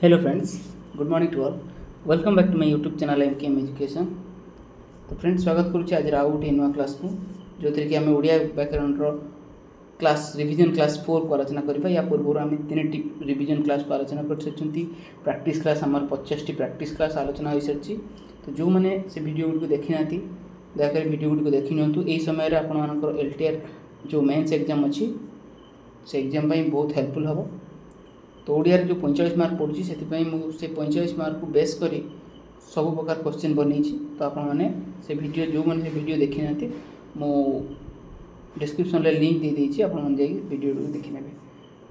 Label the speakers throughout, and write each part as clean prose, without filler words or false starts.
Speaker 1: Hello friends, good morning to all. Welcome back to my YouTube channel MKM Education. तो friends स्वागत करुच्चे आज आउ गोटे नुआ क्लास को जो थी कि आम ओडिया व्याकरण क्लास रिविजन क्लास 4 को आलोचना करबा। या पूर्व आम 3टी रिविजन क्लास को आलोचना कर प्रैक्टिस क्लास आमर 50टी प्रैक्टिस क्लास आलोचना हो सारी। तो जो मैंने से वीडियो गुड़ी देखी ना दयाकर वीडियो गुड़ी देखी नियंतु। यही समय आपर एलटीआर जो मेन्स एग्जाम अच्छी से एग्जाम बहुत हेल्पफुल हम। तो ओडिया जो 45 मार्क पड़ुची से 45 मार्क को बेस करी सब प्रकार क्वेश्चन बनी। तो आपने से वीडियो जो मैंने से वीडियो देखी ना मो डिस्क्रिप्शन में लिंक दे देती आप वीडियो देखी ने।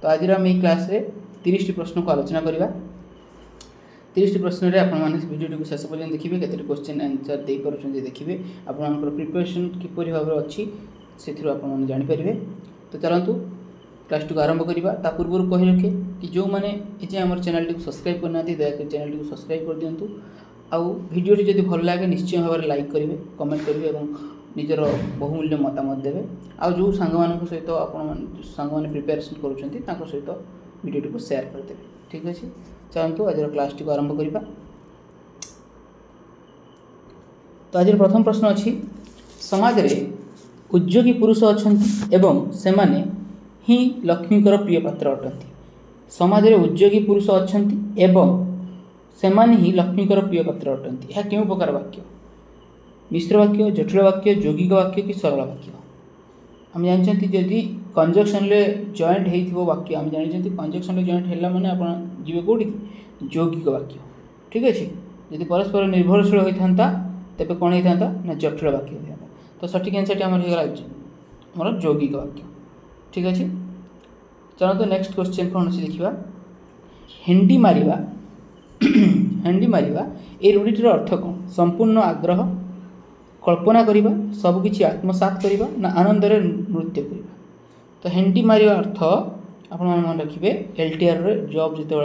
Speaker 1: तो आज आम यही क्लास रे 30टी प्रश्न को आलोचना करवा। 30टी प्रश्न रे आपने वीडियो को शेष पर्यटन देखिए केते क्वेश्चन आंसर दे पारुछन देखिए आपनकर प्रिपरेशन किपरि भाव अच्छी से आपने जानीपर। तो चलतु क्लास को आरंभ करवा। ता पूर्व कही रखे कि जो मैंने ये आम चैनल टी सब्सक्राइब करना दयाकर चैनल टी सब्सक्राइब कर दिंतु। आउ वीडियो जब भल लगे निश्चय भाव में लाइक करेंगे, कमेंट करेंगे और निजर बहुमूल्य मतामत देवे। आउ जो सांग सहित आप प्रिपेरेसन कर सहित वीडियो को शेयर करदे। ठीक अच्छे, चलतु आज क्लास टी को आरंभ करवा। तो आज प्रथम प्रश्न अच्छी समाज रे उद्योगी पुरुष अच्छा एवं सेमाने ही लक्ष्मीकर प्रिय पात्र अटंती। समाज रे उद्योगी पुरुष अच्छा एवं सेमाने ही लक्ष्मीकर प्रिय पात्र अटंती। यह केउं प्रकार वाक्य? मिश्र वाक्य, जटिल वाक्य, यौगिक वाक्य कि सरल वाक्य? आम जानते जदि कंजक्शन ले जॉइंट हो वाक्य आम जानते कंजक्शन ले जॉइंट है माने आप जीवे कौटी यौगिक वाक्य। ठीक अच्छे, जदि परस्पर निर्भरशील होता तेरे कौन होता ना जटिल वाक्य होता। तो सठिक आंसर आम होगा यौगिक वाक्य। ठीक अच्छे, चलो तो नेक्स्ट क्वेश्चन कौन अच्छे देखा। हेंडी मारिबा हेंडी मारिबा ए रूढ़ीटर अर्थ कौन? संपूर्ण आग्रह, कल्पना करिबा, सबकिछि आत्मसात करिबा ना आनंद रे नृत्य करिबा। तो हेंडी मारिबा अर्थ आपण मन रखिबे एलटीआर रे जॉब जिते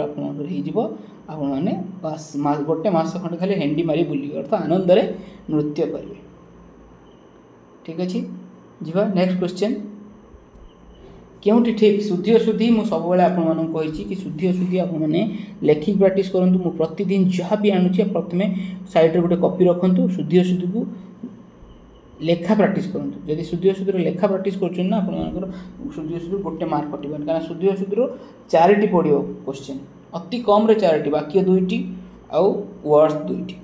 Speaker 1: आपने गोटे मास खंड खाली हेंडी मारी बुली अर्थ आनंद रे नृत्य करिबे। ठीक अच्छे, जीवा नेक्स्ट क्वेश्चन। क्योंटी ठीक शुद्धि अशुद्धि मुझे सब आपको कि शुद्धि अशुद्धि आपने लेखिक प्रैक्टिस करूँ। मुझे प्रतिदिन जहाँ भी आणुचे प्रथमे साइड रे गोटे कॉपी रखु। शुद्धि अशुद्धि को लेखा प्रैक्टिस करूँ। जदि शुद्धि अशुद्धि लेखा प्रैक्टिस कर शुद्धि अशुद्धि गोटे मार्क कटन क्या शुद्धि अशुद्धि 4टी पड़ो क्वेश्चन अति कम रे 4टी वाक्य 2टी आउ वर्ड्स 2टी।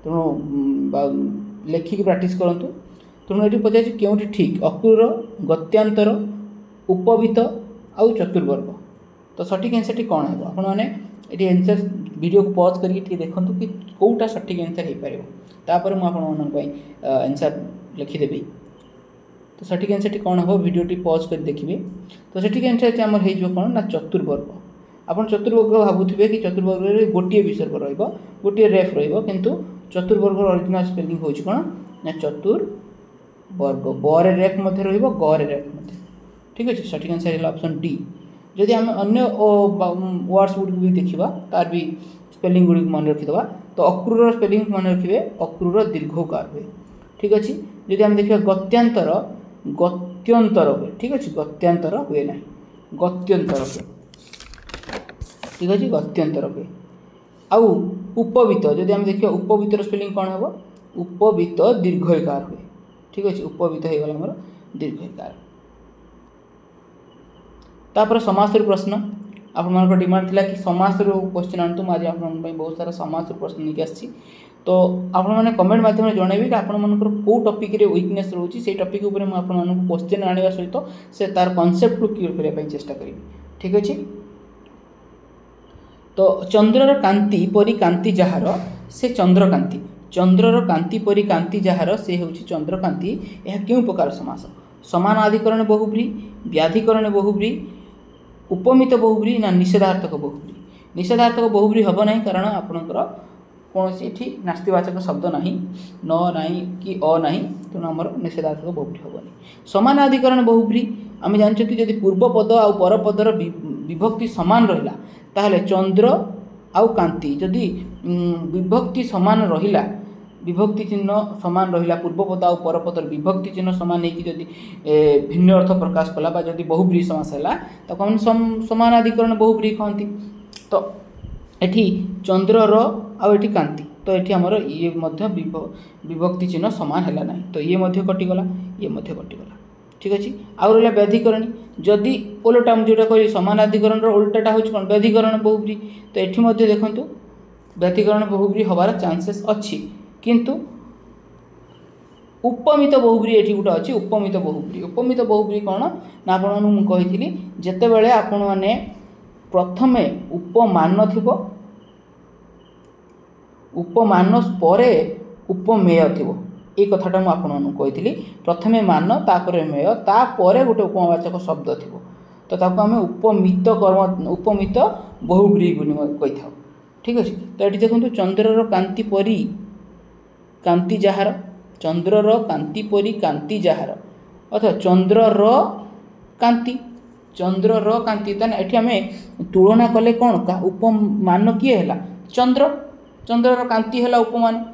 Speaker 1: तेणु लेखिक प्रैक्टिस करूँ। तेणु ये पचार क्योंटी ठीक अक्रूर, गत्यांतर, उपवीत आउ चतुर्वर्ग। तो सठिक आंसर टी कौन है आपने ये आंसर वीडियो को पॉज करके देखूँ कि कौटा सठिक आंसर हो पार। तापर मुझे आंसर लिखिदेवी। तो सठिक आंसर टी कौन हम वीडियो टी पॉज कर देखिए। तो सठिक आंसर आमर हो कौन ना चतुर्वर्ग। आप चतुर्वर्ग भावुवे कि चतुर्वर्ग गोटे विसर्ग रोटे रेफ रु चतुर्वर्ग ओरिजिनल स्पेलिंग हो कौन ना चतुर्वर्ग। बर रेफ गर रेफ। ठीक अच्छे, सठिक आंसर है ऑप्शन डी। जदि आम अन्य वर्ड्स गुड़ भी देखा तार भी स्पेलिंग गुड़ मन रखीदे। तो अक्रूर स्पेलिंग मन रखिए अक्रूर दीर्घकार हुए। ठीक अच्छे, जदि आम देखा गत्यांतर गत्यंतर हुए। ठीक अच्छे, गत्यांतर हुए ना गत्यंतर हुए। ठीक अच्छे, गत्यंतर हुए। आउ उपवीत जदि आम देखा उपवीतर स्पेलिंग कौन हम उपवीत दीर्घकार हुए। ठीक अच्छे, उपवीत हो गला आमर दीर्घकार। तापर समास प्रश्न आप डिमांड थी कि समास क्वेश्चन आनतु। आज आप बहुत सारा समास प्रश्न लेके आसी। तो आपने कमेंट माध्यम जनइबे कि आपंकर कौ टॉपिक रे वीकनेस रोचे से टॉपिक उपर आपको क्वेश्चन आने सहित से तार कॉन्सेप्ट को क्लियर करने चेष्टा करी। ठीक अच्छे, तो चंद्रर कांति परी कांति जार से चंद्रकांति, चंद्रर कांति परी कांति जार से हूँ चंद्रकांति। यह क्यों प्रकार समास? समानाधिकरण बहुब्री, व्याधिकरण बहुब्री, उपमित बहुब्री ना निषेधार्थक बहुब्री? निषेधार्थक बहुब्री हम ना कारण आपणकर कौन ये नास्तिवाचक शब्द ना न ना कि अ ना तेणु आमर निषेधार्थक बहुब्री हेनी। समानाधिकरण बहुब्री आम जानते जदि पूर्वपद आउ परपदर विभक्ति सामान रहा ताहले चंद्र आउ कांति जदि विभक्ति सामान रहा विभक्ति चिन्ह सामान रहा पूर्वपद आउ परपदर विभक्ति चिन्ह सामान नहीं जदि भिन्न अर्थ प्रकाश कला जदि बहुब्री समास है तो समानाधिकरण बहुब्री कहती। तो एठी चंद्रर आउ एठी कांति तो ये आमर ये विभक्ति चिन्ह सामान है ना तो ये कटिगला ये कटिगला ठीक अच्छे आउ रहा व्याधिकरणी जदि ओलटा जोटा कह समानाधिकरण उल्टाटा हूँ कौन व्याधिकरण बहुब्री तो ये देखूँ व्याधिकरण बहुब्री हबार चांसेस अच्छी किंतु उपमित बहुब्री ये गोटे अच्छी उपमित बहुब्री कौन ना आपड़ी जितेबाला आपण मैंने प्रथमे उपमान थिबो उपमान परे उपमेय थिबो ये कथाटा मुझे कही प्रथमे मान तापर मेय तापर गोटे उपमावाचक शब्द थिबो तो ताको आम उपमित बहुब्री कही था ठीक अच्छे तो ये देखो चंद्रर कांति परी कांति जार चंद्रर कांति परी कांति जार अथवा चंद्रर कांति ताने एठी आमे तुलना कले कौन का उपमान किए है चंद्र चंद्रर कांति है उपमान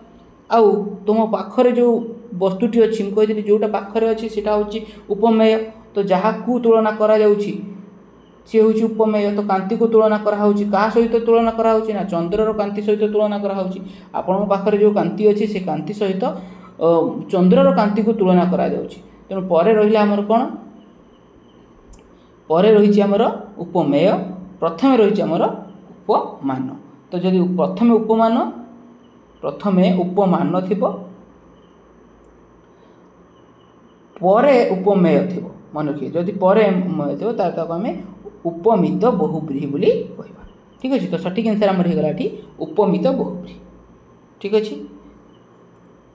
Speaker 1: आउ तुम पाखरे जो वस्तुटी अच्छी मुझे जोटा पाखरे अच्छी सेटा हूँ उपमेय तो जहाँ को तुलना करा जाउछि सी हूँ उपमेय तो कांति को तुलना करा क्या सहित तुलना करा ना चंद्रर कांति सहित तुलना करा आपण पाखरे जो कांति अच्छी से कांति सहित चंद्रर कांति को तुलना करा जाउछि तेणु परे रहिला हमर कोन परे रही आमर उपमेय प्रथमे रही आमर उपमान तो जदि प्रथमे उपमान थिबो परे उपमेय थिबो मन रखिए जदि परे उपमेय थिबो ताको आमे उपमित बहुब्रीहि बोली कहबा ठीक अछि तो सठिक आंसर हमर हे गला एठी उपमित बहुब्रीहि ठीक अछि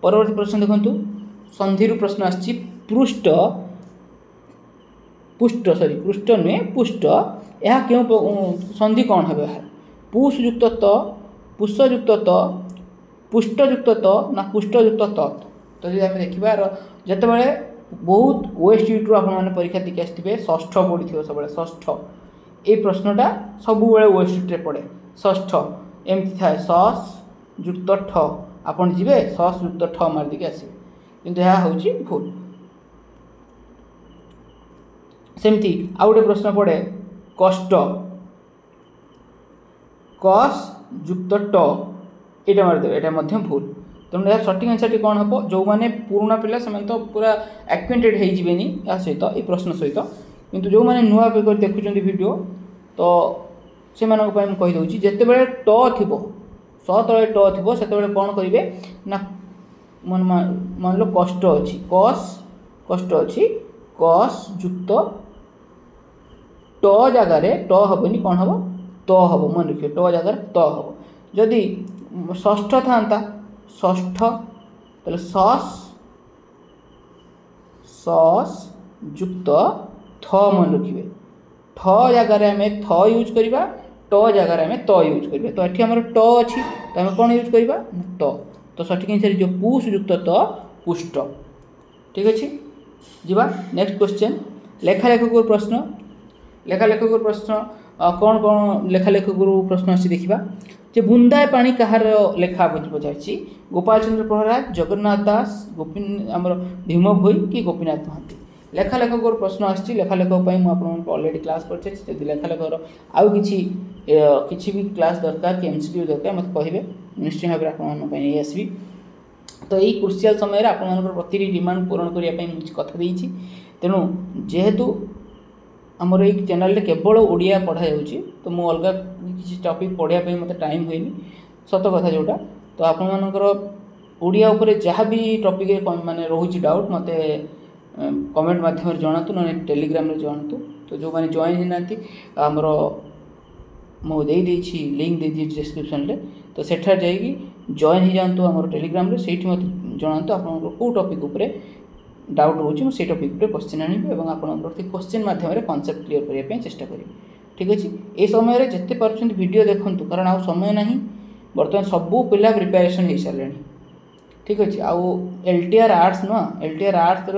Speaker 1: परवर्ती प्रश्न देखंतु संधिरु प्रश्न आछि पृष्ठ नुहे पुष्ट यह क्यों संधि कौन है पुष युक्त त पुष युक्त त पुष्टयुक्त त ना पुष्टयुक्त त तो जब आम देखा जितेबाला बहुत ओएसटी आपने परीक्षा देखिए आसते षष्ठ पढ़ी सब षष्ठ ये प्रश्नटा सब ओएसटी पड़े षष्ठ एमती थाए सस युक्त ठ आपड़ जी सस युक्त ठ मारिदिक आसवे किंतु यह हूँ भूल सेमती आउ गोटे प्रश्न पड़े कष्ट कस युक्त ट यहाँ मारिदेवे यहाँ भूल तेणु यार सठिक आंसर कौन हम जो मैंने पुराना पिला से तो पूरा एक्वेंटेड होइजिबेनी या सहित ये प्रश्न सहित किंतु जो मैंने नुआ पेपर देखुं वीडियो तो से कहीदे जितेबाला ट थी स तले ट थी से कौन करेंगे ना मान लो कष्ट अच्छी कष्ट अच्छी कस युक्त ट जगार ट हेनी कौन हम त हम मन रखिए ट जगार त हम जदि षष्ठ था षष्ठ तो सस युक्त थ मन रखिए ठ जगार आम थ यूज करवा ट जगार आम त यूज करवा तो ये आम ट अच्छी तो आम कौन यूज करवा तो सठिक आंसर जो पुष युक्त त पुष्ट ठीक अच्छे जीवा नेक्स्ट क्वेश्चन लेखालेखक प्रश्न कौन कौन लेखालेखक प्रश्न अच्छी देखा जे बुंदाए पानी कहार लेखा पचार गोपाल चंद्र प्रहराज जगन्नाथ दास आमर भीम भोई कि गोपीनाथ महांती लेखालेखक प्रश्न आसी लेखालेखक मुझे अलरेडी क्लास कर लेखालेखर आउ किसी भी क्लास दरकार कि एमसीक्यू दरकार मत कहे निश्चय भाव में आसवि तो यही क्रुशियाल समय आप प्रति डिमांड पूरण करने कथा देती तेणु जेहेतु आमर ये चैनल केवल ओडिया पढ़ा जाऊँगी तो मुझे अलग किसी टॉपिक पढ़ाई मत टाइम हुए सत कथा जोटा तो आपर ओडिया उपरे जहाँ भी टॉपिक माने रोचे डाउट मत कमेंट माध्यम जनातु ना टेलीग्राम जनातु तो जो मैंने जॉइन होना आमर मुझे लिंक दे डिस्क्रिप्शन में तो सेठा जाइए जॉइन हो जातु आम टेलीग्राम से मत जनातु आप टॉपिक उपरे डाउट रोचे मुझे टॉपिक पर क्वेश्चन आनी और आप क्वेश्चन माध्यम कॉन्सेप्ट क्लियर करने चेष्टा करें ठीक अच्छे ये समय जिते पार्टी वीडियो देखूँ कारण आ समय ना बर्तमान सबू पिला प्रिपेरेसन हो सारे ठीक अच्छे आउ एलटीआर आर्ट्स नुह एलटीआर आर्ट्स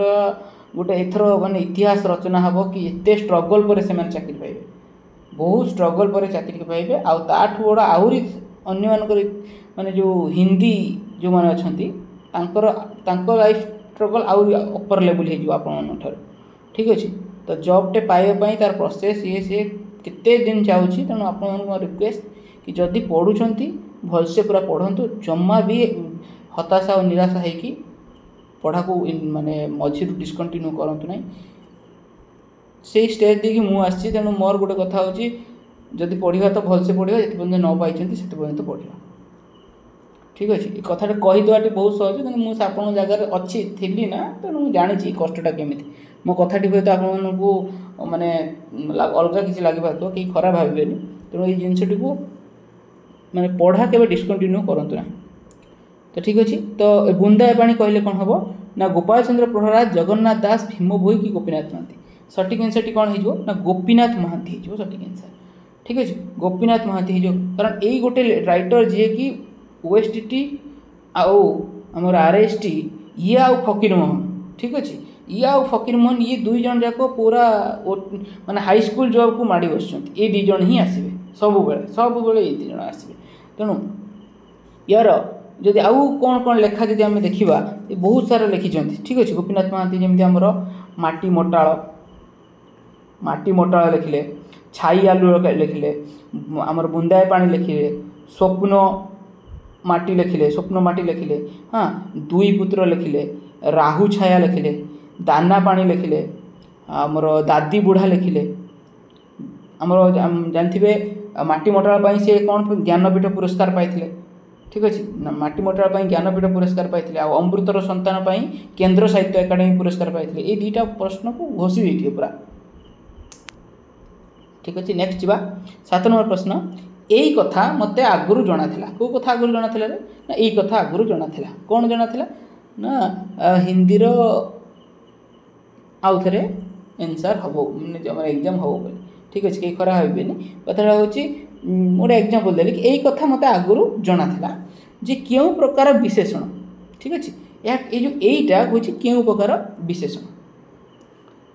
Speaker 1: गोटे एथर माने इतिहास रचना हम कि एत स्ट्रगल पर से चाकरी पाइबे बहुत स्ट्रगल पर चाकरी पाइबे आठू बड़ा आहरी अन्य माने जो हिंदी जो मैंने अच्छा लाइफ स्ट्रगल आउरी अपर लेवल हो आप ठीक अच्छे तो जॉबटे पाइबापी तार प्रोसेस ये सी केते दिन जाऊँगी तेणु आप रिक्वेस्ट कि जदि पढ़ुंट भलसे पूरा पढ़ंतु जमा भी हताशा और निराशा है पढ़ा को माने मझी डिस्कंटिन्यू करंतु नहीं से स्टेज देखिए मुझे तेणु मोर गोटे कथा होची जदि पढ़ा तो भलसे पढ़ा जिते पर्यंत न पाई से पर्यंत पढ़ा ठीक अच्छे ये कथाटा कहीदेवाटी बहुत सहज कि मुझे आप जगार अच्छी थी ना तेणु मुझे जानी कष्टा केमी मो कथाटी हूँ तो आपको माने अलग किसी लगे कहीं खराब भावे तेणु ये जिनटी को माने पढ़ा के डिस्कंटिन्यू करंतु ना तो ठीक अच्छे तो बुंदाए पानी कहले कौन हम ना गोपाल चंद्र प्रहराज जगन्नाथ दास भीम भोई कि गोपीनाथ महांती सठिक आंसर टी कौन हो ना गोपीनाथ महांती हो सठिक आंसर ठीक अच्छे गोपीनाथ महांती हो कारण यही गोटे राइटर जी कि ओएसटी आमर आरएसटी ये आउ फकीर मोहन ठीक अच्छे ये आउ फकीर मोहन ये दुई जन जाक पूरा माने हाई स्कूल जॉब को माड़ी बस ये दी जन ही आसवे सब ये दी जन आसवे तेणु यार जदि आउ कौन कौन लेखा जदि आम देखा ये बहुत सारा लिखिं ठीक अच्छे गोपीनाथ महांती जमी आमर माटी मोटाळ लिखिले छाई आलू लिखिले आमर बुंदाए पानी लिखिले स्वप्न माटी लिखिले हाँ दुई पुत्र लिखिले राहु छाया लिखिले दाना पानी लिखिले आमर दादी बुढ़ा लिखिले आमर जानते माटी मोटाळ से कौन ज्ञानपीठ पुरस्कार पाई ठीक अच्छे माटी मोटाळ ज्ञानपीठ पुरस्कार पाई अमृतर संतान केन्द्र साहित्य एकाडेमी पुरस्कार पाई ये दुईटा प्रश्न को घोषी देते पूरा ठीक अच्छे नेक्स्ट जीवा 7 नंबर प्रश्न यही कथा मत आगुरी जना कौ कथा आगुरी जना रे ना यही कथा आगुरी जना कौन जना ना हिंदीर आउ थे आंसर हम एग्जाम हम बोली ठीक अच्छे कहीं खराब भावेनि कथा हूँ गोटे एग्जाम्पल देली कि यही कथा मत आगुरी जना जे क्यों प्रकार विशेषण ठीक अच्छे ये जो यहीटा हूँ क्यों प्रकार विशेषण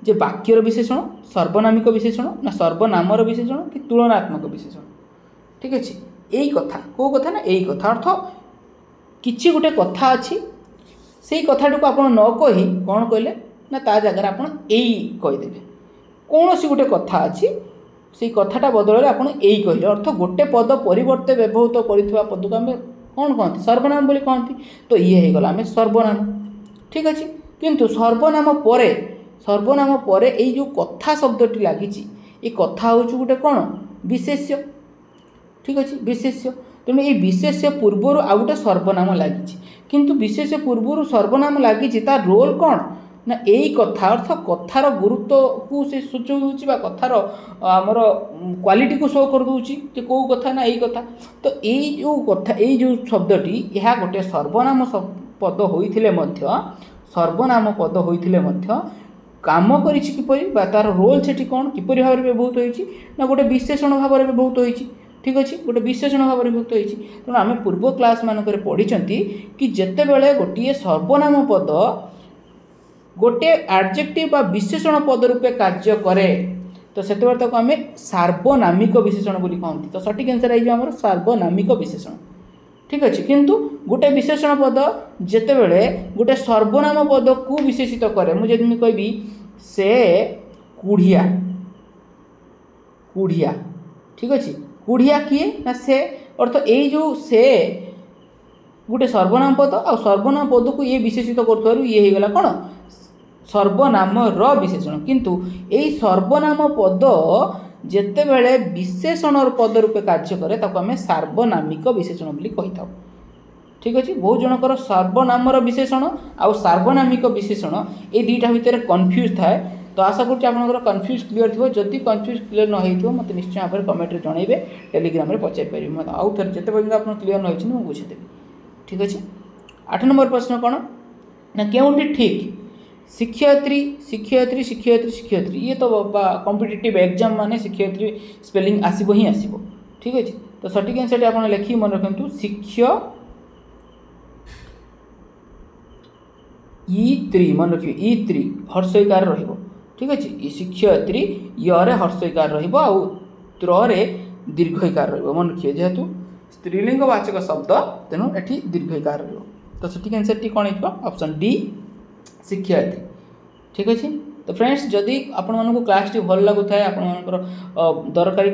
Speaker 1: जे वाक्यर विशेषण सर्वनामिक विशेषण ना सर्वनामर विशेषण कि तुलनात्मक विशेषण ठीक अच्छे यही कथा कौ कथा ना यही कथा अर्थ किसी गोटे कथा अच्छी से कथाटी को आप न कही कौन कहले ना ता जगह आप कहीदेवे कौन सी गोटे कथा अच्छी से कथाटा बदल आप कहले अर्थ गोटे पद परिवर्ते व्यवहृत कर पद को आम कौन कहते सर्वनाम बोली कहती तो ये होगा आम सर्वनाम ठीक अच्छे किंतु सर्वनाम पर यही जो कथा शब्दटी लगी ये कथा हूँ गोटे कौन विशेष्य ठीक अच्छे विशेष्य तेणु ये विशेष्य पूर्वर आउ गोटे सर्वनाम लगी किंतु विशेष्य पूर्वर सर्वनाम लगी तार रोल कौन ना यही कथा अर्थ कथार गुरुत्व को से सूचौ कथार आमर क्वालिटी को शो कर दूची कि कौ कथा ना यही कथा तो यही जो कथा यही जो शब्दटी यह गोटे सर्वनाम पद होइथिले मध्य सर्वनाम पद होइथिले मध्य काम करिछि किपरि बा तार रोल सेठी कौन किपरि भाव व्यवहृत होइछि ना गोटे विशेषण भाव व्यवहृत होइछि ठीक अच्छे गोटे विशेषण भाव व्यवहृत होइछि तेणु आम पूर्व क्लास मानक पढ़ी कि जेते बेले गोटे सर्वनाम पद गोटे एडजेक्टिव बा विशेषण पद रूपे कार्य करे तो से आम सार्वनामिक विशेषण बोली कहती तो सठिक आंसर आमर सार्वनामिक विशेषण ठीक अच्छे किंतु गोटे विशेषण पद जेते बेले गोटे सर्वनाम पद को विशेषित करे मुझे कहबी से कुढ़िया कुढ़िया ठीक अच्छे कुढ़िया किए ना से अर्थ यही जो से गोटे सर्वनाम पद आ सर्वनाम पद को ये विशेषित कर ये होगा कौन सर्वनाम विशेषण किंतु यही सर्वनाम पद जेते बेले विशेषण पद रूपे कार्य करे ताको आमे सार्वनामिक विशेषण बोली कहि थाउ ठीक अच्छे बहुत जनकर सर्वनाम विशेषण आउ सार्वनामिक विशेषण ये दुईटा भितर कन्फ्यूज थाए तो आशा करुँच आपंकर कन्फ्यूज क्लीयर थो जदि कन्फ्यूज क्लीयर न हो मत निश्चय भाव में कमेंट जनइबे टेलीग्राम में पचारि पारे मत आउ थे जिते पर्यटन आप क्लीयर न हो बुझेदेवी ठीक अच्छे 8 नंबर प्रश्न कौन ना केउंटी ठीक शिक्षयित्री शिक्षयित्री शिक्षयित्री शिक्षयित्री ये तो कॉम्पिटिटिव एग्जाम माने शिक्षयित्री स्पेलिंग आसीबो ही आसीबो ठीक अच्छे तो सठिक आंसर आप लिखिक मन रखु शिक्षयित्री मन रखिए ई3 हर्षईकार रहिबो ठीक अच्छे ये शिक्षयित्री ୟରେ हर्षईकार रहिबो आउ ତ୍ରରେ दीर्घईकार रहिबो मन रखिए जेहेतु स्त्रीलिंगवाचक शब्द तेणु एठी दीर्घईकार रहिबो तो सठिक आंसर टी कौन हो ऑप्शन डी शिक्षयित्री ठीक अच्छे तो फ्रेंड्स जदि आपण मानक क्लास टी भल लगुता है आपण दरकारी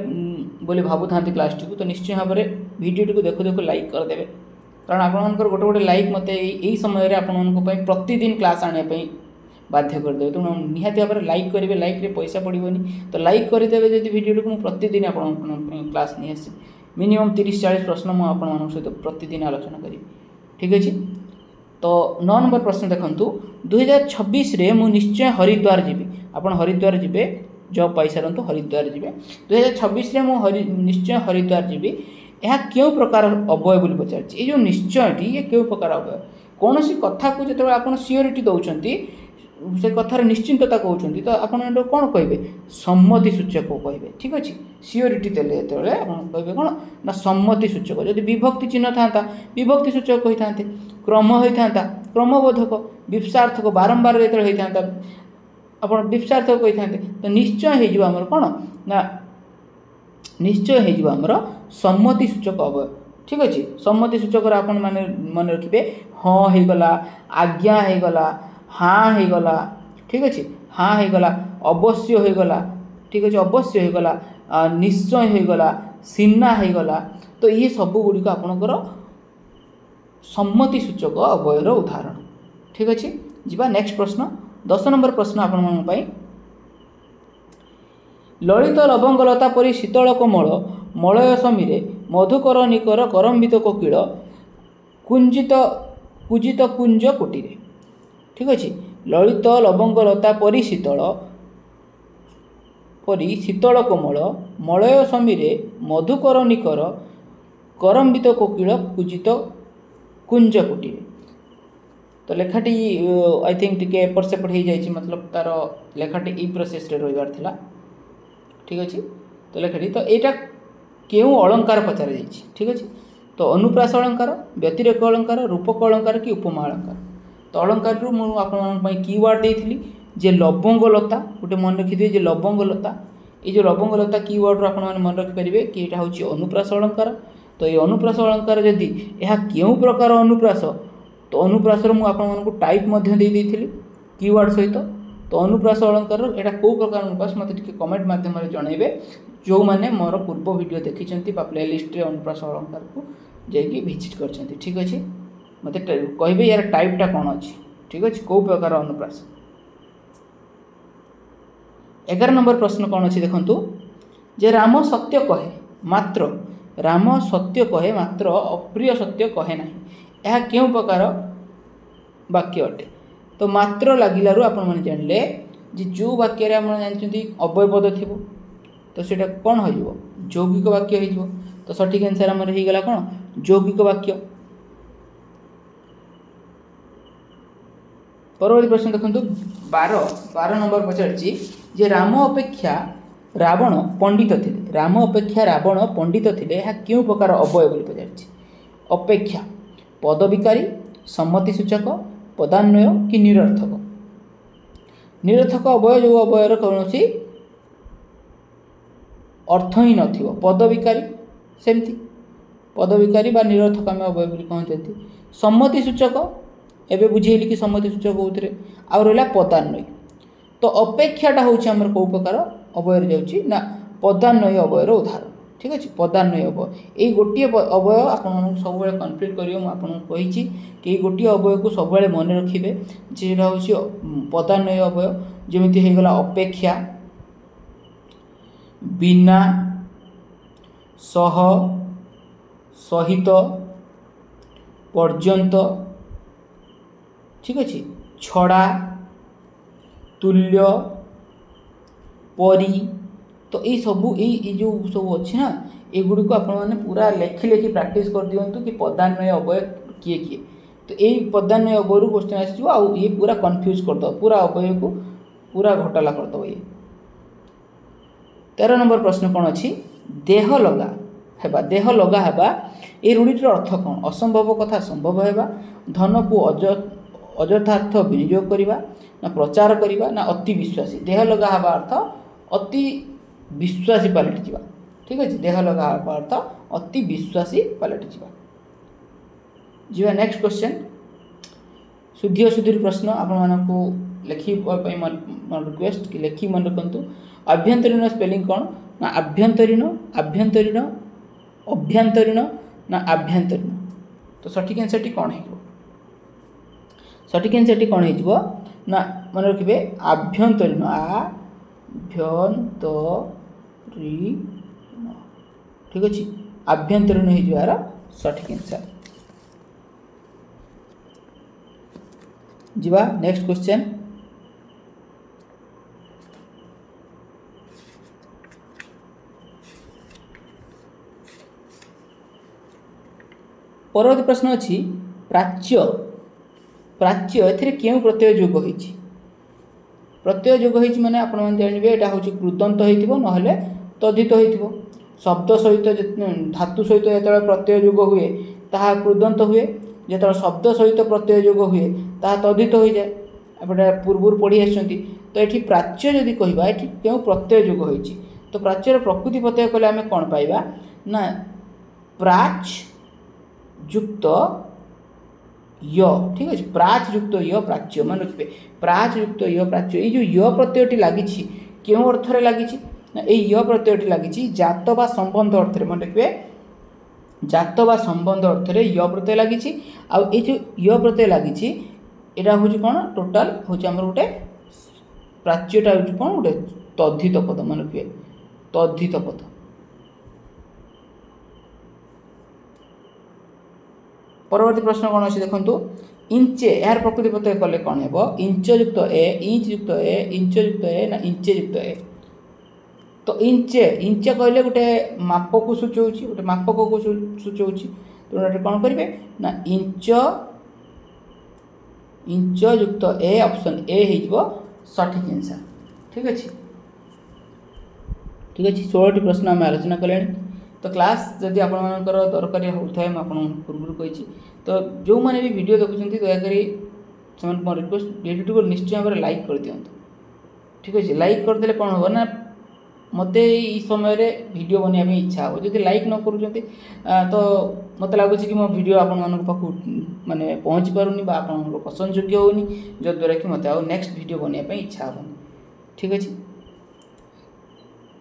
Speaker 1: बोली भावु था क्लास टी तो निश्चय भाव में भिडियो टी देखु देखु लाइक करदे कारण आपंकर गोटे गोटे लाइक मत यही समय आपण प्रतिदिन क्लास आने बाध्य करदे तेणु निहाती भाव में लाइक करेंगे लाइक रे पैसा पड़ोनी तो लाइक करदे जब भिडियो को प्रतिदिन आप क्लास नहीं आसी मिनिमम 30-40 प्रश्न मुझे सहित प्रतिदिन आलोचना करी ठीक अच्छे। तो 9 नंबर प्रश्न देखूँ 2026 रे मु निश्चय हरिद्वार जीवी आप हरिद्वार जीवे जॉब पाई सारंतु हरिद्वार जीवे 2026 रे मु निश्चय हरिद्वार जीवी यह क्यों प्रकार अवय बोली पचार ये जो निश्चयटी ये क्यों प्रकार अवय कौन सी कथा को जो आप सियोरीटी दौरान से कथार निश्चिंतता कहते तो आप कौन कहे सम्मति सूचक कहे ठीक अच्छे सियोरीटी देले कहे कौन ना सम्मति सूचक जब विभक्ति चिन्ह था विभक्ति सूचक कही था क्रम होता क्रमबोधक विप्सार्थक बारंबार जो होता आप विप्सार्थक कही था तो निश्चय होमर कौन ना निश्चय होमर सम्मति सूचक अवय ठीक अच्छे सम्मति सूचक आप मन रखिए हाँ होगला आज्ञा होगला हाँ होगला ठीक अच्छे हाँ होगला अवश्य होगला ठीक अच्छे अवश्य होगला निश्चय होगला सीना होगला तो ये सब गुड़िक आपणकर सम्मति सूचक अवयर उदाहरण ठीक अच्छे। जीवा नेक्स्ट प्रश्न 10 नंबर प्रश्न आपण ललित लवंगलता परी शीतल कोमल मलय समीरे मधुकर निकर करम्बित कोकिल कुंजित पूजित कुंज कुटीरे ठीक अच्छे ललित लवंगलता परी शीतल कोमल मलय समीरे मधुकर निकर करम्बित कोकिल पूजित कुंज कुटीरे तो लेखाटी आई थिंक टिके एपट सेपट हो जाए मतलब तार लेखाटी ई प्रोसेस रे रहिबार थिला ठीक अच्छे। तो लेखाटी तो यहाँ क्यों अलंकार पचार जाइए ठीक अच्छे तो अनुप्रास अलंकार व्यतिरेक अलंकार रूपक अलंकार कि उपमा अलंकार तो अलंकार रु मुझे कीवर्ड देती जे लवंगलता गोटे मन रखिए जे लवंगलता ये जो लवंगलता कीवर्ड रू आप मन रखिपारे कि यहाँ हूँ अनुप्रास अलंकार तो ये अनुप्रास अलंकार जदि यह क्यों प्रकार अनुप्रास तो अनुप्रास मुझे टाइप देती कीवर्ड सहित तो अनुप्रास अलंकार यहाँ कौ प्रकार अनुप्रास मत कमेंट मध्यम जनइबे जो मैंने मोर पूर्व वीडियो देखी प्ले लिस्ट अनुप्रास अलंकार को जाकि विजिट कर ठीक अच्छे मत कहे यार टाइपटा कौन अच्छी ठीक अच्छे कौ प्रकार अनुप्रास। 11 नंबर प्रश्न कौन अच्छी देखु जे राम सत्य कहे मात्र राम सत्य कहे मात्र अप्रिय सत्य कहे ना यह क्यों प्रकार वाक्य अटे तो मात्र लगिलु आपण जानले जे जो वाक्य आप जानते अव्यय पद थी तो सीटा कौन हो यौगिक वाक्य हो तो सठिक आंसर आम होगा कौन यौगिक वाक्य। परवर्ती प्रश्न देखो 12 नंबर पचार जे राम अपेक्षा रावण पंडित थे राम अपेक्षा रावण पंडित थे यह क्यों प्रकार अव्यय बोली पचार अपेक्षा पदविकारी सम्मति सूचक पदान्वय कि निरर्थक निरर्थक अव्यय जो अव्ययर कौन अर्थ ही नथिबो पदविकारी सेमती पदविकारी बा निरर्थक आम अव्यय बोली कहते सम्मति सूचक एवं बुझेली कि सम्मति सूचक कौन आ रहा पदान्वय तो अपेक्षाटा हूँ आम कौ प्रकार अव्यय जाऊँगी ना पदान्वय अव्ययर उदाहरण ठीक अच्छे पदान्वय अव्यय ये गोटे अव्यय आप सब कन्फ्यूज कर मुझे कि गोटे अव्यय को सब मन रखिए जेटा हूँ पदान्वय अव्यय जमी होगला अपेक्षा बिना सह सहित पर्यंत ठीक अच्छे छड़ा तुल्य परी तो ये सब ये जो सब अच्छे ना एगुड़ी को आपने पूरा लेखि लेखि प्रैक्टिस कर दिंतु कि पदान्वय अव्यय किए किए तो यही पदान्वय अव्यय क्वेश्चन आसो आ ये पूरा कन्फ्यूज करदे पूरा अव्यय को पूरा घोटाला करदे ये। 13 नंबर प्रश्न कौन अच्छी देह लगा हेबा देह लगा हेबा ये रूढ़ीटर अर्थ कौन असंभव कथा संभव हेबा धन को अजथार्थ विनियोग करवा ना प्रचार करवा ना अति विश्वासी देह लगा हेबा अर्थ अति विश्वासी पलटि जा ठीक अच्छे देह लगा हेबा अर्थ अति विश्वासी पलटि जा। नेक्स्ट क्वेश्चन शुद्धि अशुद्धि प्रश्न आपको लिखा मन रिक्वेस्ट कि लिखी मन रखु आभ्यंतरीण स्पेलिंग कौन ना आभ्यंतरीण आभ्यंतरीण अभ्यंतरीण ना आभ्यंतरीण। तो सठिक आंसर टी कौन हो? सठिक आंसर टी कौन हो ना मन रखिए आभ्यंतरीण आभ्यंतरीण। ठीक अच्छे आभ्यंतरीण हो सठिक आंसर। जीवा नेक्स्ट क्वेश्चन। परवर्ती प्रश्न अच्छी प्राच्य प्राच्य ए क्यों प्रत्यय जोग होती? प्रत्यय जोग होती माने आपण मन जानबे एटा होची कृदंत होइतिबो नहले तद्धित होइतिबो। शब्द सहित धातु सहित जेतबे प्रत्यय जोग हुए ताहा कृदंत हुए, जेतबे शब्द सहित प्रत्यय जोग हुए ताहा तद्धित हो जाए। एपटे पूर्व पढ़ी आछंती। तो एठी प्राच्य जदि कहबा एठी क्यों प्रत्यय जोग होइची तो प्राच्यर प्रकृति प्रत्यय कले आमे कोन पाइबा ना प्राच युक्त य। ठीक है प्राच युक्त य प्राच्य मन रखिए प्राच युक्त य प्राच्य। ये जो य प्रत्ययटी लगी क्यों अर्थ रे लगी ना य प्रत्ययटी लगी जात बा संबंध अर्थ रे मन रखिए जात बा संबंध अर्थ रे य प्रत्यय लगी। आउ ये जो य प्रत्यय लगी एटा हूँ कौन टोटाल हूँ आम गोटे प्राच्यटा हूँ कौन गोटे तद्धित पद मन रखिए तद्धित पद। परवर्ती प्रश्न कौन अच्छे देखो इंचे यार प्रकृति प्रत्यय कले कौन है इंच युक्त ए इंच युक्त ए इंच युक्त ए ना इंचे युक्त ए। तो इंचे इंचे कहले गोटे माप को सूचौची गोटे मापक को सूचौची तो कौन करेंगे ना इंच इंच युक्त ए ऑप्शन ए हो सठिक आंसर। ठीक अच्छे ठीक अच्छे 16टी प्रश्न आम आलोचना कले। तो क्लास जदि आपर दरकार होता है मुझे पूर्व कही तो जो मैंने भी वीडियो देखुं दयाकोरी रिक्वेस्ट वीडियो को निश्चय भाव में लाइक कर दिंतु। ठीक अच्छे लाइक करदे कौन हम ना मत समय वीडियो बनवाई इच्छा हो जब लाइक न कर तो मत लगुच कि मो वीडियो आपण पाखु माने पहुँची पारुनी आप पसंद योग्य होनी जद्वारा कि मत नेक्स्ट वीडियो बनवाई इच्छा होनी। ठीक अच्छे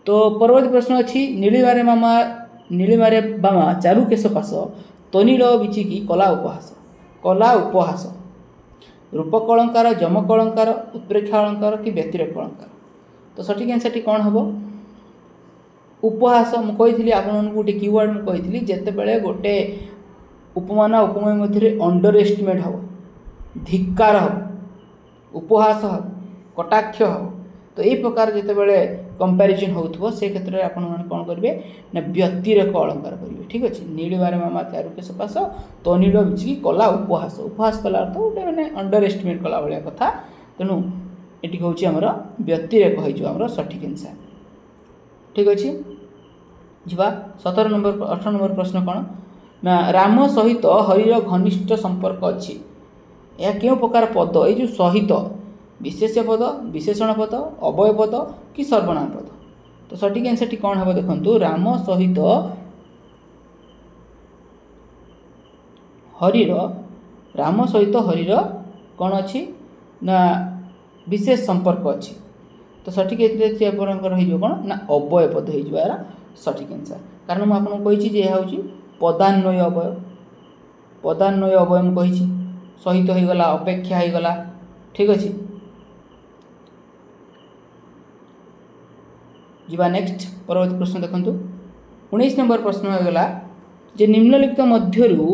Speaker 1: तो परवर्ती प्रश्न अच्छी नीलिमारे बामा चारु केश पास तनिल बिचिकी कला उपहास। कला उपहास रूपक अलंकार जमक अलंकार उत्प्रेक्षा अलंकार कि व्यतिरेक अलंकार। तो सठिक आंसर कौन हम उपहास मुझी आपको गोटे कीवर्ड मुझी जिते गोटे उपमान उपमेय मध्य अंडर एस्टिमेट हम धिक्कार हम उपहास हम कटाक्ष हम। तो यही प्रकार जितेबाला कंपैरिजन हो से क्षेत्र में आपण कौन करेंगे ना व्यतिरेक अलंकार करेंगे। ठीक अच्छे नीलिमारे मामा चारु केश पास तनिल बिचिकी कला उपहास उपहास कला अर्थ गोटे मैंने अंडर एस्टिमेट कला भाया कथा तेणु ये हूँ आमर व्यतिरेक हो सठिक आंसर। ठीक अच्छे जीवा 17 नंबर 18 नंबर प्रश्न कौन ना राम सहित हरिर घनिष्ठ संपर्क अच्छी यह क्यों प्रकार पद ये जो सहित विशेष्य पद विशेषण पद अवय पद कि सर्वनाम पद। तो सठिक आंसर टी कौन हम देखो राम सहित हरिर राम सहित हरिर कौन अच्छी ना विशेष संपर्क अच्छी। तो सठिक आंसर कौन ना अवय पद हो सठिक आंसर कारण मुझे आपको कही यह हूँ पदान्वय अवय पदान्वय अवय मुझे सहित होगला अपेक्षा होगला। ठीक अच्छे जीवा नेक्स्ट परवर्ती प्रश्न देखो 19 नंबर प्रश्न होगला जे निम्नलिखित मध्यरु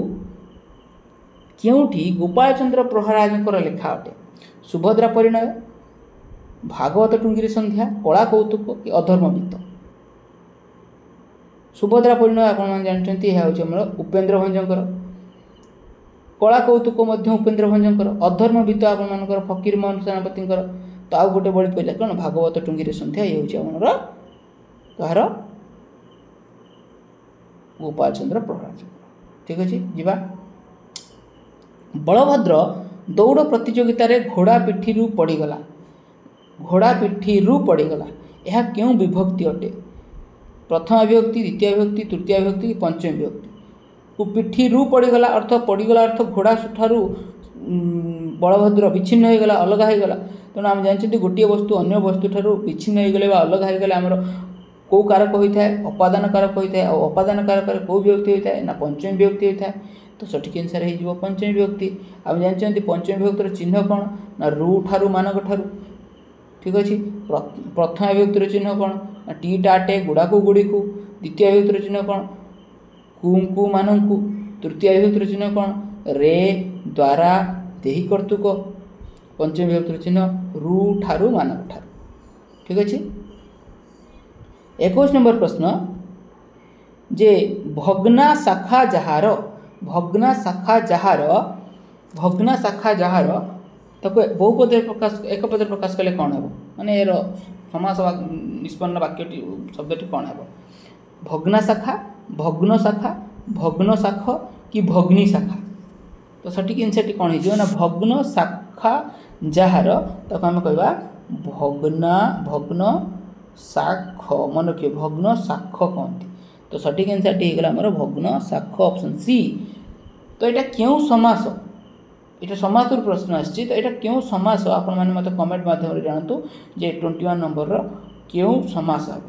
Speaker 1: क्योंठी गोपाल चंद्र प्रहराज लेखा अटे सुभद्रा परिणय भागवत टुंगिरी संध्या कला कौतुक कि अधर्मवित्त। सुभद्रा परिणय आप जानते हैं हूँ उपेन्द्र भंजकर कला कौतुक उपेन्द्र भंजकर अधर्मवित्त आपर फकीर मोहन सेनापति तो आउ गोटे बड़ी पहले कौन भागवत टुंगिरी संध्या ये हूँ आमर कहार गोपाल चंद्र प्रहराज। ठीक अच्छे जीवा बलभद्र दौड़ प्रतियोगिता घोड़ा पिठी पड़गला घोड़ा पिठी पड़गला यह क्यों विभक्ति अटे प्रथम विभक्ति द्वितीय विभक्ति तृतीय विभक्ति पंचम विभक्ति पिठी पड़गला अर्थ घोड़ा ठारू बलभद्र विच्छिन्न होगला अलग होगला तेणु आम जानते गोटे वस्तु अन्य वस्तु ठारू विच्छिन्न होगले अलग होगले आमर कौ कारक होता है अपादान कारक होता है और अपादान कारक कौ विभक्ति होता है ना पंचमी विभक्ति होता है तो सठिक आंसर हो पंचमी विभक्ति। आप जानते पंचमी विभक्तिर चिन्ह कौन ना रु ठारू मानक ठारू ठीक अच्छे। प्रथम विभक्तिर चिन्ह कौन ना टी टाटे गुड़ा को गुड़ी को। द्वितीय विभक्तिर चिन्ह कौन कु मानकु। तृतीय विभक्तिर चिन्ह कौन रे द्वारा देही कर्तुक। पंचमी विभक्तिर चिन्ह रु ठारू मानक ठारू ठीक अच्छे। 21 नंबर प्रश्न जे भग्ना शाखा जहार ताको बहुपद प्रकाश एक पद प्रकाश कले कौन हे माने यार समास निष्पन्न वाक्यटी शब्दटी कौन हे भग्ना शाखा भग्न शाख कि भग्नी शाखा तो सठिक आंसर कौन हो भग्न शाखा जहार ताको आम कहवा भग्न शाख मन रखिए भग्न शाख कहते तो सठिक आंसर होगा आमर भग्न शाख ऑप्शन सी। तो यहाँ क्यों समास ये समास प्रश्न आसी तो यहाँ क्यों समास आपण मैंने मत कमेंट माध्यम जानतु जे 21 नंबर क्यों समास हम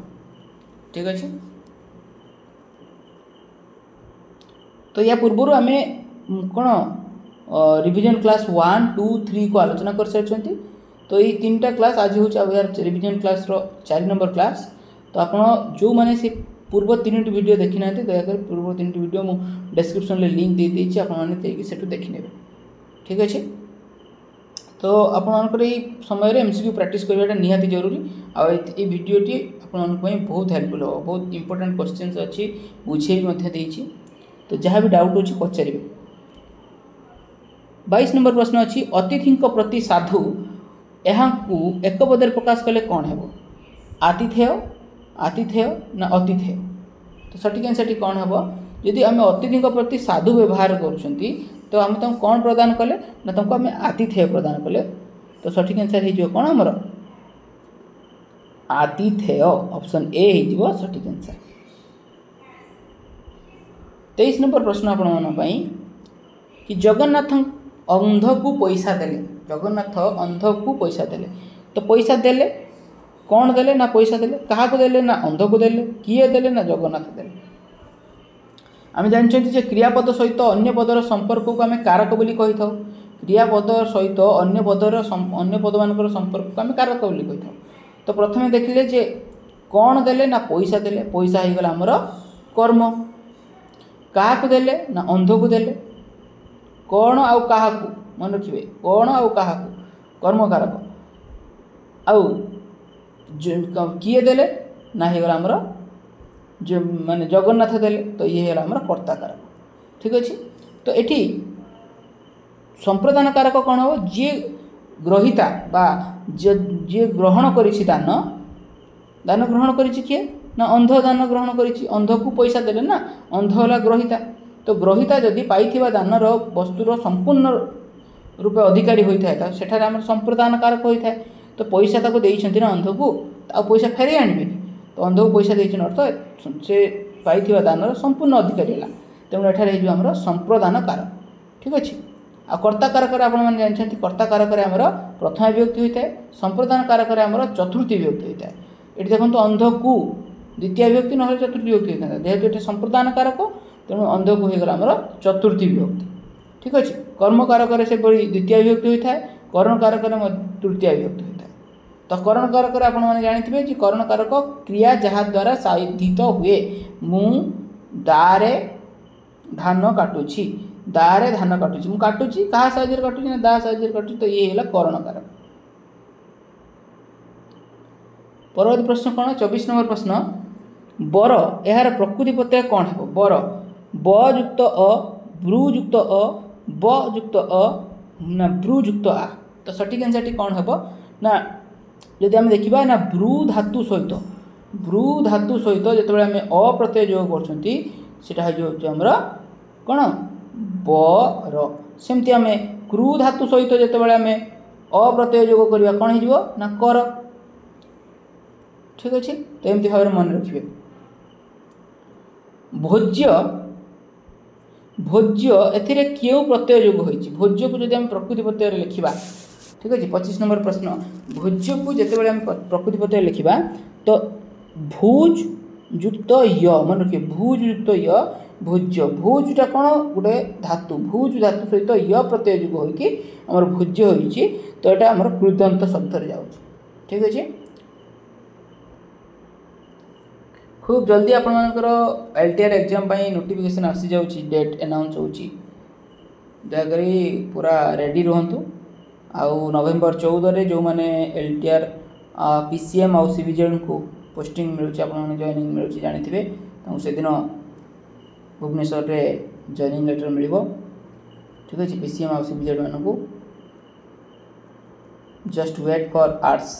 Speaker 1: ठीक अच्छे। तो या पूर्व आम कौन रिविजन क्लास 1, 2, 3 को आलोचना कर सारी तो ये 3टा क्लास आज हूँ रिविजन क्लास 4 नंबर क्लास। तो आप जो मैंने से पूर्व 3टी वीडियो देखी ना दयाकर पूर्व 3टी वीडियो मु डिस्क्रिप्शन में लिंक दे देछि आपने से देखी ने ठीक अच्छे। तो आपंकर ये समय एमसीक्यू प्रैक्टिस करवाटा निहाती जरूरी और ये वीडियोटी आपण बहुत हेल्पफुल हो बहुत इंपोर्टेंट क्वेश्चंस अच्छी बुझे तो जहाँ भी डाउट अच्छी पचारे। 22 नंबर प्रश्न अच्छी अतिथि प्रति साधु यहाँ एक पदर प्रकाश कले कौन है आतिथेय ना अतिथेय तो सठिक आंसर कौन हम जदि आम अतिथि प्रति साधु व्यवहार करुँच तो आम तुम कौन प्रदान कले ना तुमको आम आतिथेय प्रदान कले तो सठिक आंसर हो कौन आमर आतिथेय ऑप्शन ए हो सठिक आंसर। 23 नंबर प्रश्न आपण कि जगन्नाथ अंध को पैसा देले जगन्नाथ अंध को पैसा देले तो पैसा देले कौन देले ना पैसा देले क्या देले ना अंध को देले किए देले ना जगन्नाथ देले। आम जानते क्रियापद सहित अन्य पदर संपर्क को आम कारक बोली कही था क्रियापद सहित अन्य पद मान संपर्क को आम कारक बोली कही था। तो प्रथम देखिले जे कौन देले ना पैसा देले पैसा हो गला आमर कर्म क्या देले ना अंध को देले कौन आउ क्या मन रखिए कौन आउ क्या कर्म कारक आउ किए देले ना हो गला आमर जो माने जगन्नाथ देले तो ये है आमर कर्ता कारक ठीक अच्छे। तो ये संप्रदान कारक कौन हो जी ग्रहिता बा जी ग्रहण करिछि दान ग्रहण करिछि किए ना अंध दान ग्रहण करिछि अंध को पैसा देले ना अंध होला ग्रहिता तो ग्रहिता जदि पाइथिबा दानर वस्तुर संपूर्ण रूपे अधिकारी होता है सेठारे आमर संप्रदान कारक होता है। तो पैसा ताको देइछन्ति ना अंध को आ पैसा फेरे आनिबे तो अंध को पैसा देइछन अर्थ से पाइथिबा दानर संपूर्ण अधिकारी है तेणु एठारे हो आमर संप्रदान कारक ठीक अच्छे। आ कर्ता कारक आपण माने जानछन्ति कर्ता कारक आमर प्रथम विभक्ति होता है संप्रदान कारक आमर चतुर्थी विभक्ति होता है। ये देखो अंध को द्वितीय विभक्ति ना चतुर्थी विभक्ति होता है जेहेतु ये संप्रदान कारक तेणु अंध को होगा आमर चतुर्थी विभक्ति ठीक अच्छे। कर्म कारक से द्वितीय विभक्ति होता है करण कारक तृतीय विभक्ति होता है। तो करण कारक आपण मैंने जानते कि करण कारक क्रिया जहाँ द्वारा साधित हुए मु दारे धान काटुची दारे धान काटुची मु काटुची क्या साहय काटुची ना दा साहय काटुची तो ये है करण कारक। परवर्ती प्रश्न कौन 24 नंबर प्रश्न बर यार प्रकृति प्रत्यय कौन है बर ब युक्त अ ब्रू युक्त अ ब युक्त अ ना ब्रू युक्त आ तो सठिक आंसर कौन है ना जदि आम देखा ना ब्रू धातु सहित जिते आम अ प्रत्यय जोग करमर कौन बर सेमती आम क्रू धातु सहित जिते आम अ प्रत्यय जोग करवा कौन हो ना कर ठीक अच्छे। तो एमती भाव में मन रखिए भोज्य एथिरे क्यों प्रत्यय जोग होइछि भोज्य को जदि हम प्रकृति प्रत्यय लिखिबा ठीक अच्छे। 25 नंबर प्रश्न भोज्य को जिते आम प्रकृति प्रत्यय लिखिबा तो भूज युक्त य मन रखिए भूज युक्त य भोज्य भूजटा कौन गोटे धातु भूज धातु सहित य प्रत्यय जुग होगी आमर भोज्य होती तो यहाँ आमर कृदंत शब्द जाऊँ ठीक अच्छे। खूब जल्दी आपर एलटीआर एग्जाम नोटिफिकेशन आसी जाऊँगी डेट अनाउंस होची दयाक पूरा रेडी रुहतु आउ नवेम्बर 14 रे जो मैंने एलटीआर पीसीएम आउ सीविजेड को पोस्टिंग मिलूँ आप जॉइनिंग मिलूँ जानी से दिन भुवनेश्वर रे जॉइनिंग लेटर मिल ठीक अच्छे पीसीएम आउ सीविजेड मान को जस्ट वेट फॉर आर्ट्स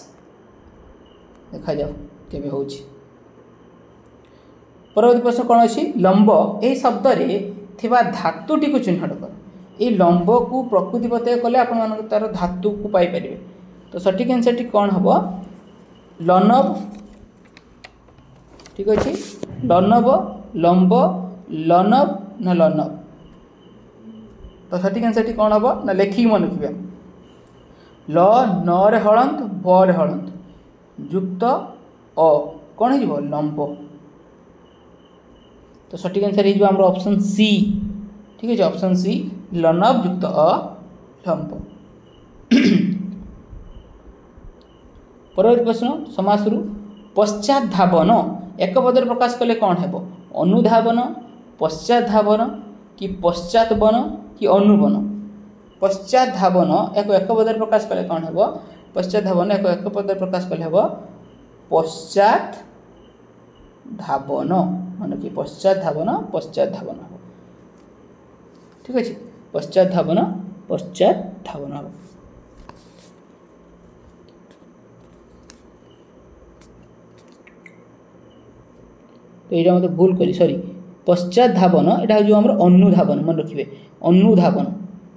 Speaker 1: देखा जाओ केबे होची। परवर्ती प्रश्न कौन अच्छी लंब यही शब्द रे थिबा धातुटी को चिन्हट कर ये लंब को प्रकृति प्रत्यय कले आप तार धातु को पाइपर तो सठिक आंसर टी कौन हम लनब ठीक अच्छे लनब लंब लनब ना लनब तो सठिक आंसर टी कौन हम ना लेखिक मन रखिए ल न रे हलंत ब रे हलंत युक्त अ कौन हो लंब तो सठिक आंसर हो ऑप्शन सी ठीक है ऑप्शन सी लनब युक्त अ लंब। परवर्ती प्रश्न समासरु पश्चात धावन एक पदर प्रकाश कले कौन है अनुधावन पश्चात धावन कि पश्चात वन कि अनुवन पश्चात धावन एक पदर प्रकाश कले कौन है पश्चात धावन एक पदर प्रकाश कले हम पश्चात धावन मान कि पश्चात धावन हम ठीक अच्छे पश्चात धावन हम तो यहाँ मतलब भूल करी सॉरी पश्चात धावन यहाँ जो आम अनुधावन मन रखिए अनुधावन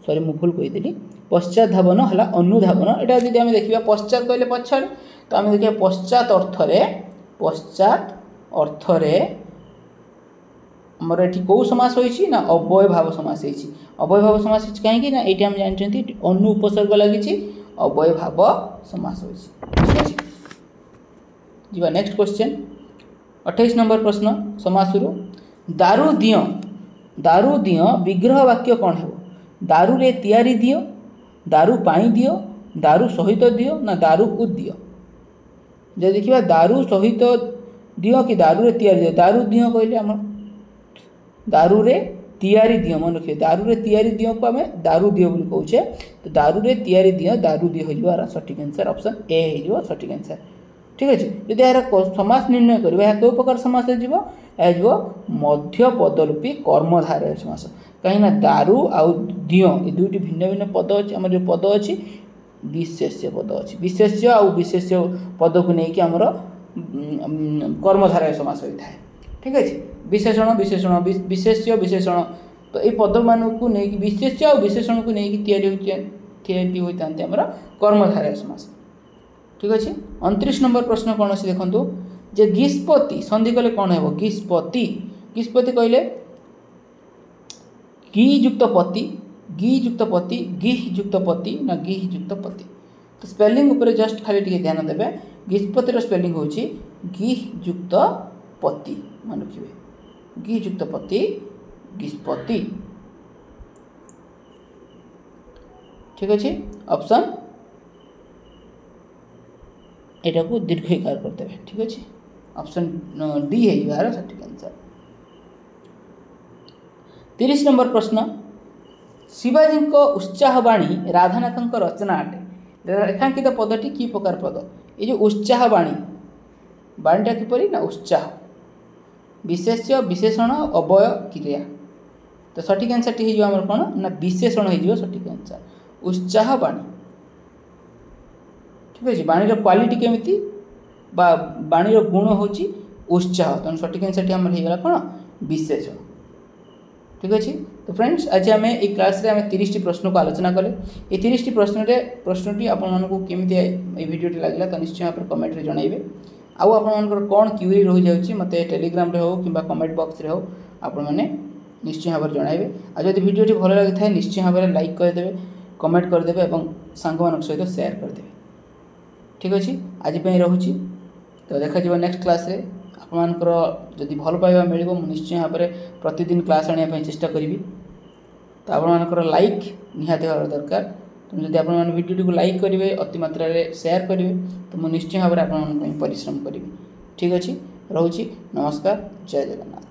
Speaker 1: सॉरी मुझे भूल कहीदेली पश्चात धावन है अनुधावन यहाँ जब आम देखा पश्चात कहले पछाड़ तो आम देखिए पश्चात अर्थरे आमर ये कौ समास होती ना अव्यय भाव समास होती अव्यय भाव समास कहीं ना ये आम जानते अनु उपसर्ग लगी अव्यय भाव समास होती ठीक है जी। नेक्स्ट क्वेश्चन 28 नंबर प्रश्न समासुरु दारू दियो विग्रह वाक्य कौन है दारू रे तैयारी दियो दारू पाई दियो दारू सहित दियो ना दारू को दियो जब देखिए दारू सहित दियो कि दारू रे तैयारी दियो दारू दियो कहले आम दारू रे तैयारी दियो मन रखिए दारू रे तैयारी दियो को आम दारू दियो बोली कहूचे तो दारू रे तैयारी दियो दारू दियो हो सठिक आंसर ऑप्शन ए हो सठिक आंसर ठीक अच्छे। जब यार समास निर्णय करवा कौ प्रकार समास हो मध्य पदरूपी कर्मधारय समास कहीं दारू आउ दियो ये दुईटी भिन्न भिन्न पद अच्छे आम जो पद अच्छी विशेष्य पद अच्छी विशेष्य आउ विशेष्य पद को लेकिन आमर कर्मधारय समास होता है ठीक अच्छे विशेषण विशेषण विशेष्य विशेषण तो ये पद मान को लेकिन विशेष्य और विशेषण को लेकिन होता कर्मधारय समास ठीक अच्छे। 29 नंबर प्रश्न कौन अच्छे देखो जे गिस्पति संधि कले कौन है गिस्पति कहले गि युक्त पति गिह युक्त पति ना गिह युक्त पति तो स्पेलिंग उपर जस्ट खाली ध्यान देवे गिस्पतिर स्पेलिंग हूँ गिह युक्त पति मन रखिए गिह युक्त पति गिस्पति ठीक अच्छे ऑप्शन यहाँ को दीर्घकार करदे ठीक अच्छे ऑप्शन डी है यार सठिक आंसर। 30 नंबर प्रश्न शिवाजी उत्साहवाणी राधानाथ रचना अटे रेखांकित पदटी कि प्रकार पद ये जो उत्साहवाणी बाणीटा किपरि ना उत्साह विशेष्य विशेषण अवय क्रिया तो सठिक आंसर टी हो कौन ना विशेषण हो सठिक आंसर उत्साहवाणी ठीक अच्छे बाणीर क्वालिटी केमिति बाणीर गुण हूँ उत्साह तेणु सठिक आंसर टी होगा कौन विशेषण ठीक अच्छे। तो फ्रेंड्स आज आम ये क्लास रे 30 प्रश्न को आलोचना कले ये 30 प्रश्नटी आपको केमी भिडियोटी लगे तो निश्चय भाव कमेंट में जनइबे आउ आपंकर कौन क्यूरी रही जाऊँगी मत टेलीग्राम रे हो कि कमेंट बॉक्स रे हो आपण मैंने निश्चय भाव जनइबे आज जब भिडियोटी भल लगी था निश्चय भाव लाइक करदे कमेंट करदे और सांग सहित शेयर करदे ठीक अच्छे आज रोची तो देखा नेक्स्ट क्लास रे आपनकर जदि भल पाइबा मिलिबो मु निश्चय भाव में प्रतिदिन क्लास आने चेष्टा करी। तो आपनकर लाइक निहाती होगा दरकार। तो जदि आपन वीडियो को लाइक करेंगे अति मात्रा शेयर करेंगे तो मुझे निश्चय भाव में आप परिश्रम करी। ठीक अच्छे रोची नमस्कार जय जगन्नाथ।